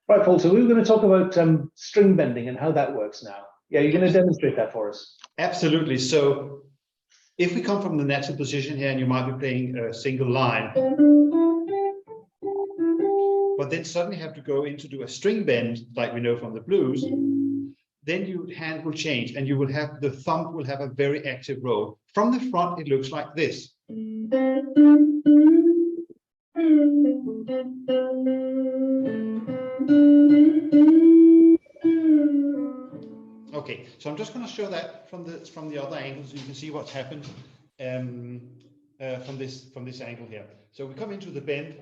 Right, Paul, so we were going to talk about string bending and how that works now. Yeah, you're going to demonstrate that for us. Absolutely. So if we come from the natural position here, and you might be playing a single line, but then suddenly have to go in to do a string bend, like we know from the blues, then your hand will change and you will have, the thumb will have a very active role. From the front, it looks like this. Okay, so I'm just going to show that from the other angle, so you can see what's happened from this angle here. So we come into the bend.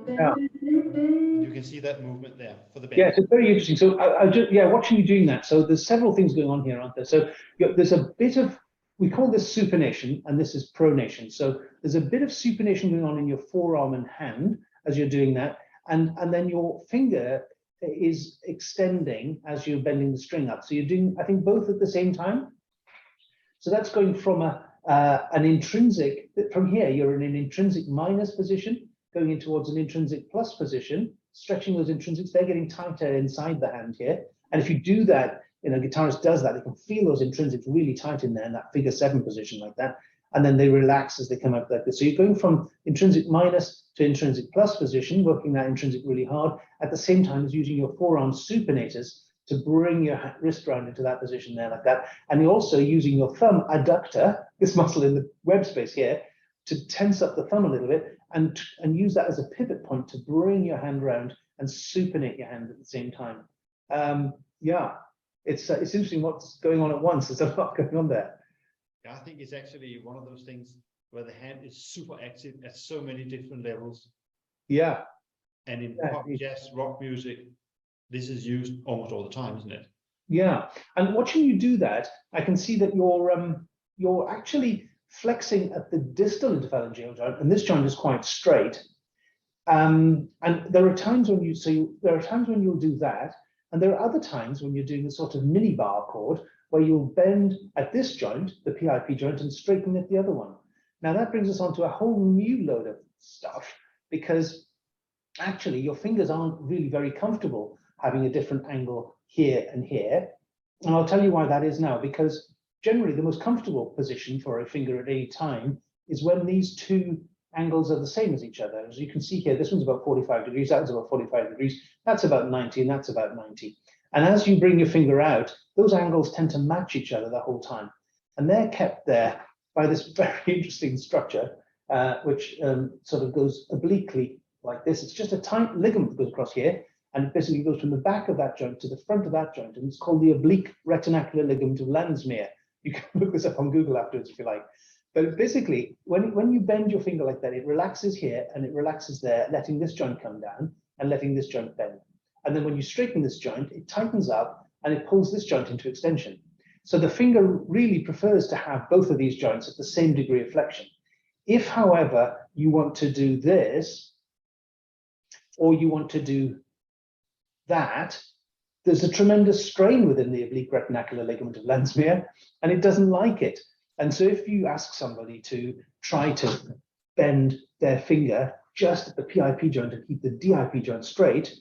Yeah. You can see that movement there for the bend. Yeah, it's very interesting. So I just, yeah, watching you doing that. So there's several things going on here, aren't there? So there's a bit of, we call this supination and this is pronation. So there's a bit of supination going on in your forearm and hand as you're doing that. And then your finger is extending as you're bending the string up. So you're doing, I think, both at the same time. So that's going from an intrinsic, from here, you're in an intrinsic minus position, going in towards an intrinsic plus position, stretching those intrinsics, they're getting tighter inside the hand here. And if you do that, a guitarist does that, they can feel those intrinsics really tight in there in that figure 7 position like that. And then they relax as they come up like this. So you're going from intrinsic minus to intrinsic plus position, working that intrinsic really hard, at the same time as using your forearm supinators to bring your wrist round into that position there like that. And you're also using your thumb adductor, this muscle in the web space here, to tense up the thumb a little bit and use that as a pivot point to bring your hand around and supinate your hand at the same time. Yeah, it's interesting what's going on at once. There's a lot going on there. I think it's actually one of those things where the hand is super active at so many different levels. Yeah. And in pop, jazz, rock music, this is used almost all the time, isn't it? Yeah. And watching you do that, I can see that you're actually flexing at the distal interphalangeal joint, and this joint is quite straight. And there are times when you'll do that, and there are other times when you're doing a sort of mini bar chord where you'll bend at this joint, the PIP joint, and straighten at the other one. Now that brings us on to a whole new load of stuff, because actually your fingers aren't really very comfortable having a different angle here and here. And I'll tell you why that is now, because generally the most comfortable position for a finger at any time is when these two angles are the same as each other. As you can see here, this one's about 45 degrees, that one's about 45 degrees, that's about 90, and that's about 90. And as you bring your finger out, those angles tend to match each other the whole time. And they're kept there by this very interesting structure, which sort of goes obliquely like this. It's just a tight ligament that goes across here, and it basically goes from the back of that joint to the front of that joint, and it's called the oblique retinacular ligament of Landsmeer. You can look this up on Google afterwards if you like. But basically, when you bend your finger like that, it relaxes here and it relaxes there, letting this joint come down and letting this joint bend. And then when you straighten this joint, it tightens up and it pulls this joint into extension. So the finger really prefers to have both of these joints at the same degree of flexion. If, however, you want to do this, or you want to do that, there's a tremendous strain within the oblique retinacular ligament of Landsmeer, and it doesn't like it. And so if you ask somebody to try to bend their finger just at the PIP joint and keep the DIP joint straight,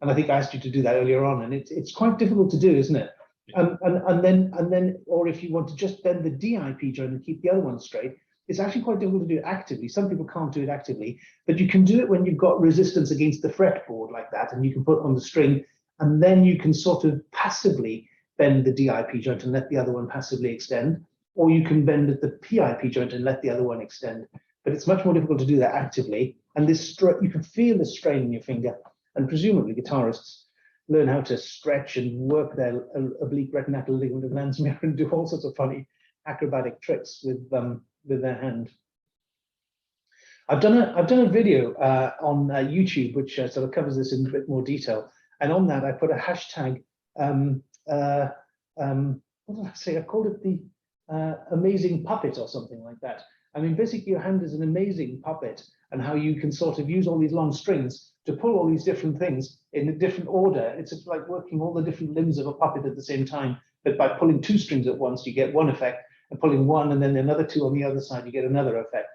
and I think I asked you to do that earlier on, and it's quite difficult to do, isn't it? And then, or if you want to just bend the DIP joint and keep the other one straight, it's actually quite difficult to do it actively. Some people can't do it actively, but you can do it when you've got resistance against the fretboard like that, and you can put on the string, and then you can sort of passively bend the DIP joint and let the other one passively extend, or you can bend at the PIP joint and let the other one extend. But it's much more difficult to do that actively, and this you can feel the strain in your finger. And presumably guitarists learn how to stretch and work their oblique retinacular ligament of Landsmeer and do all sorts of funny acrobatic tricks with their hand. I've done a video on YouTube which sort of covers this in a bit more detail, and on that I put a hashtag. What did I say? I called it the amazing puppet or something like that. I mean, basically your hand is an amazing puppet, and how you can sort of use all these long strings to pull all these different things in a different order. It's like working all the different limbs of a puppet at the same time, but by pulling 2 strings at once, you get one effect, and pulling one and then another 2 on the other side, you get another effect.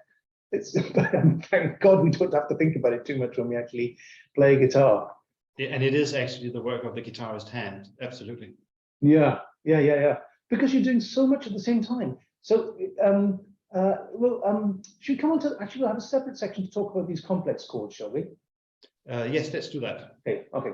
It's thank God we don't have to think about it too much when we actually play guitar. Yeah, and it is actually the work of the guitarist hand. Absolutely. Yeah. Because you're doing so much at the same time. So, should we come on to actually we'll have a separate section to talk about these complex chords, shall we? Yes, let's do that. Okay.